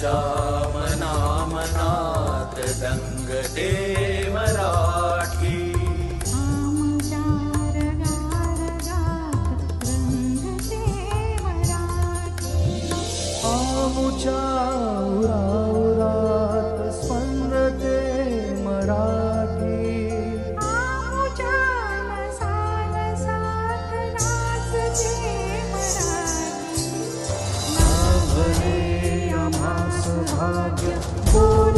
आमुच्या मना मनात दंगते मराठी. आमुच्या रगारगात रंगते मराठी. आमुच्या उराउरात स्पंदते मराठी. आमुच्या नसानसात नाचते मराठी. लाभले आम्हास भाग्य बोल